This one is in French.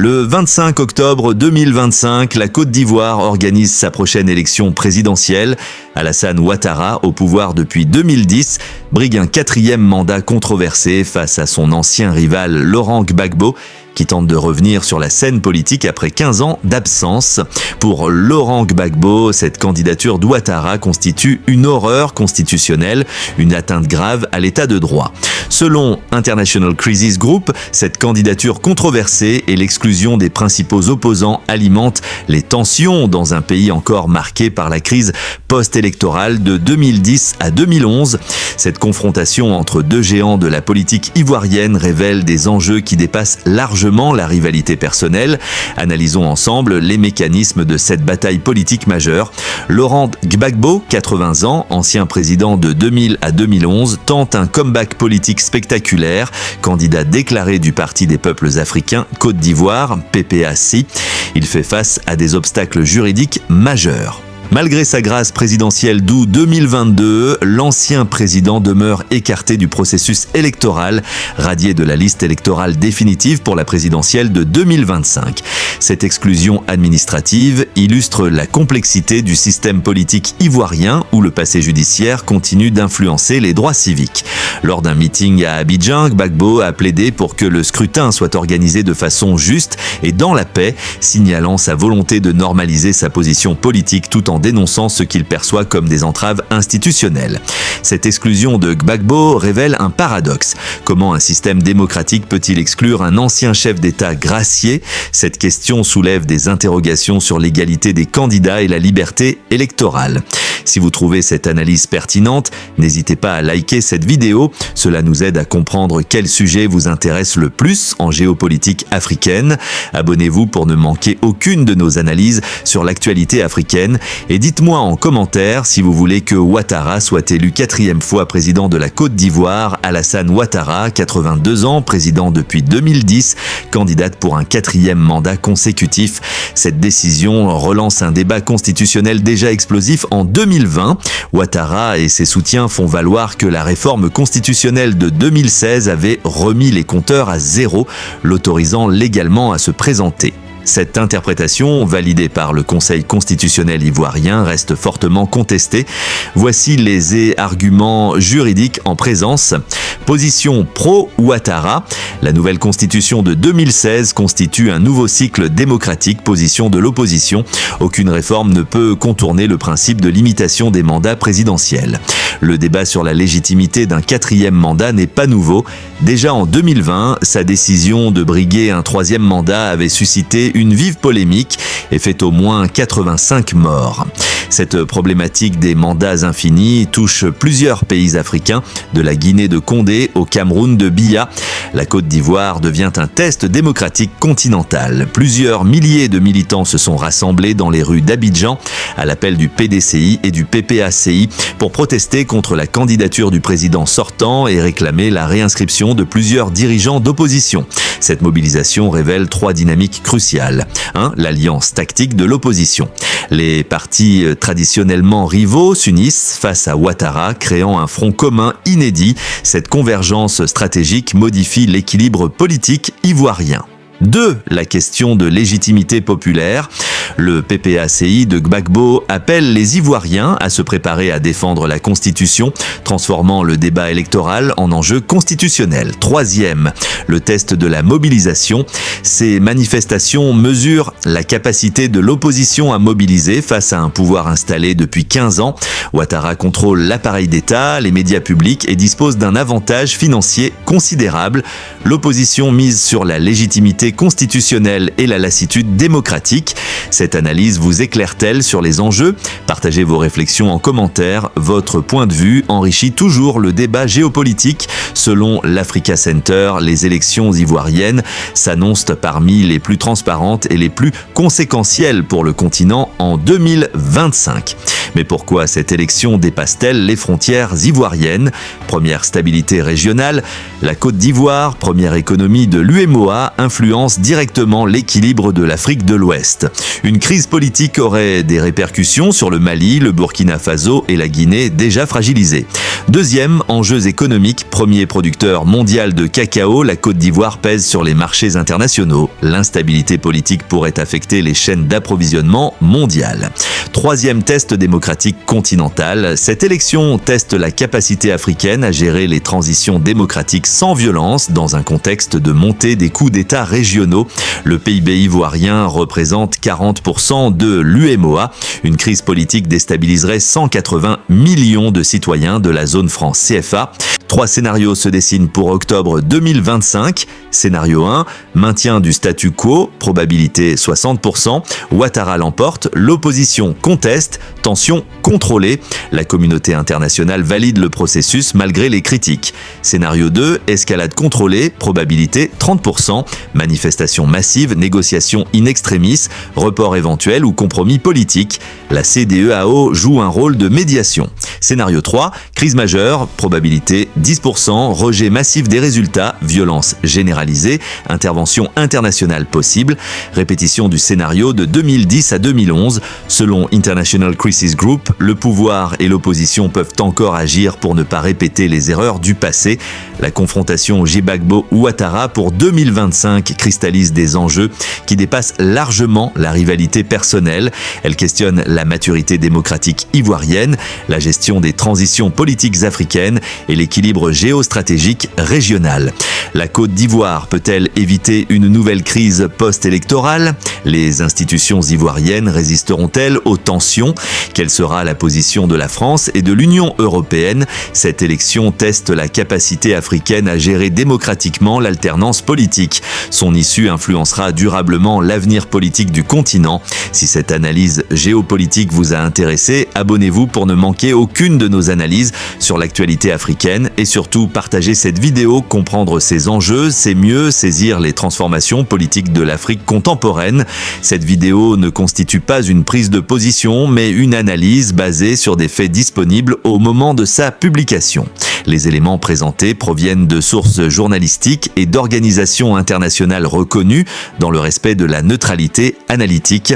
Le 25 octobre 2025, la Côte d'Ivoire organise sa prochaine élection présidentielle. Alassane Ouattara, au pouvoir depuis 2010, brigue un 4e mandat controversé face à son ancien rival Laurent Gbagbo, qui tente de revenir sur la scène politique après 15 ans d'absence. Pour Laurent Gbagbo, cette candidature d'Ouattara constitue une horreur constitutionnelle, une atteinte grave à l'état de droit. Selon International Crisis Group, cette candidature controversée et l'exclusion des principaux opposants alimentent les tensions dans un pays encore marqué par la crise post-électorale de 2010 à 2011. Cette confrontation entre deux géants de la politique ivoirienne révèle des enjeux qui dépassent largement la rivalité personnelle. Analysons ensemble les mécanismes de cette bataille politique majeure. Laurent Gbagbo, 80 ans, ancien président de 2000 à 2011, tente un comeback politique spectaculaire. Candidat déclaré du Parti des peuples africains Côte d'Ivoire, PPAC, il fait face à des obstacles juridiques majeurs. Malgré sa grâce présidentielle d'août 2022, l'ancien président demeure écarté du processus électoral, radié de la liste électorale définitive pour la présidentielle de 2025. Cette exclusion administrative illustre la complexité du système politique ivoirien où le passé judiciaire continue d'influencer les droits civiques. Lors d'un meeting à Abidjan, Gbagbo a plaidé pour que le scrutin soit organisé de façon juste et dans la paix, signalant sa volonté de normaliser sa position politique tout en dénonçant ce qu'il perçoit comme des entraves institutionnelles. Cette exclusion de Gbagbo révèle un paradoxe. Comment un système démocratique peut-il exclure un ancien chef d'État gracié ? Cette question soulève des interrogations sur l'égalité des candidats et la liberté électorale. Si vous trouvez cette analyse pertinente, n'hésitez pas à liker cette vidéo. Cela nous aide à comprendre quel sujet vous intéresse le plus en géopolitique africaine. Abonnez-vous pour ne manquer aucune de nos analyses sur l'actualité africaine. Et dites-moi en commentaire si vous voulez que Ouattara soit élu 4e fois président de la Côte d'Ivoire. Alassane Ouattara, 82 ans, président depuis 2010, candidate pour un 4e mandat consécutif. Cette décision relance un débat constitutionnel déjà explosif en 2020. Ouattara et ses soutiens font valoir que la réforme constitutionnelle de 2016 avait remis les compteurs à zéro, l'autorisant légalement à se présenter. Cette interprétation, validée par le Conseil constitutionnel ivoirien, reste fortement contestée. Voici les arguments juridiques en présence. Position pro-Ouattara. La nouvelle constitution de 2016 constitue un nouveau cycle démocratique. Position de l'opposition. Aucune réforme ne peut contourner le principe de limitation des mandats présidentiels. Le débat sur la légitimité d'un 4e mandat n'est pas nouveau. Déjà en 2020, sa décision de briguer un 3e mandat avait suscité une vive polémique et fait au moins 85 morts. Cette problématique des mandats infinis touche plusieurs pays africains, de la Guinée de Condé au Cameroun de Biya. La Côte d'Ivoire devient un test démocratique continental. Plusieurs milliers de militants se sont rassemblés dans les rues d'Abidjan à l'appel du PDCI et du PPACI pour protester contre la candidature du président sortant et réclamer la réinscription de plusieurs dirigeants d'opposition. Cette mobilisation révèle 3 dynamiques cruciales. 1. L'alliance tactique de l'opposition. Les partis traditionnellement rivaux s'unissent face à Ouattara, créant un front commun inédit. Cette convergence stratégique modifie l'équilibre politique ivoirien. 2. La question de légitimité populaire. Le PPACI de Gbagbo appelle les Ivoiriens à se préparer à défendre la Constitution, transformant le débat électoral en enjeu constitutionnel. 3e, le test de la mobilisation. Ces manifestations mesurent la capacité de l'opposition à mobiliser face à un pouvoir installé depuis 15 ans. Ouattara contrôle l'appareil d'État, les médias publics et dispose d'un avantage financier considérable. L'opposition mise sur la légitimité constitutionnelle et la lassitude démocratique. Cette analyse vous éclaire-t-elle sur les enjeux ? Partagez vos réflexions en commentaire. Votre point de vue enrichit toujours le débat géopolitique. Selon l'Africa Center, les élections ivoiriennes s'annoncent parmi les plus transparentes et les plus conséquentielles pour le continent en 2025. Mais pourquoi cette élection dépasse-t-elle les frontières ivoiriennes? Première stabilité régionale, la Côte d'Ivoire, première économie de l'UEMOA, influence directement l'équilibre de l'Afrique de l'Ouest. Une crise politique aurait des répercussions sur le Mali, le Burkina Faso et la Guinée déjà fragilisés. Deuxième, enjeux économiques, premier producteur mondial de cacao, la Côte d'Ivoire pèse sur les marchés internationaux. L'instabilité politique pourrait affecter les chaînes d'approvisionnement mondiales. Troisième test démocratique continental, cette élection teste la capacité africaine à gérer les transitions démocratiques sans violence dans un contexte de montée des coups d'État régionaux. Le PIB ivoirien représente 40% de l'UEMOA. Une crise politique déstabiliserait 180 millions de citoyens de la zone franc CFA. 3 scénarios se dessinent pour octobre 2025. Scénario 1, maintien du statu quo, probabilité 60%. Ouattara l'emporte, l'opposition conteste, tension contrôlée. La communauté internationale valide le processus malgré les critiques. Scénario 2, escalade contrôlée, probabilité 30%. Manifestation massive, négociation in extremis, report éventuel ou compromis politique. La CEDEAO joue un rôle de médiation. Scénario 3, crise majeure, probabilité 10%, rejet massif des résultats, violence généralisée, intervention internationale possible, répétition du scénario de 2010 à 2011. Selon International Crisis Group, le pouvoir et l'opposition peuvent encore agir pour ne pas répéter les erreurs du passé. La confrontation Gbagbo-Ouattara pour 2025 cristallise des enjeux qui dépassent largement la rivalité personnelle. Elle questionne la maturité démocratique ivoirienne, la gestion des transitions politiques africaines et l'équilibre géostratégique régional. La Côte d'Ivoire peut-elle éviter une nouvelle crise post-électorale? Les institutions ivoiriennes résisteront-elles aux tensions? Quelle sera la position de la France et de l'Union européenne? Cette élection teste la capacité africaine à gérer démocratiquement l'alternance politique. Son issue influencera durablement l'avenir politique du continent. Si cette analyse géopolitique vous a intéressé, abonnez-vous pour ne manquer aucune de nos analyses sur l'actualité africaine et surtout partagez cette vidéo. Comprendre ses enjeux, c'est mieux saisir les transformations politiques de l'Afrique contemporaine. Cette vidéo ne constitue pas une prise de position, mais une analyse basée sur des faits disponibles au moment de sa publication. Les éléments présentés proviennent de sources journalistiques et d'organisations internationales reconnues dans le respect de la neutralité analytique.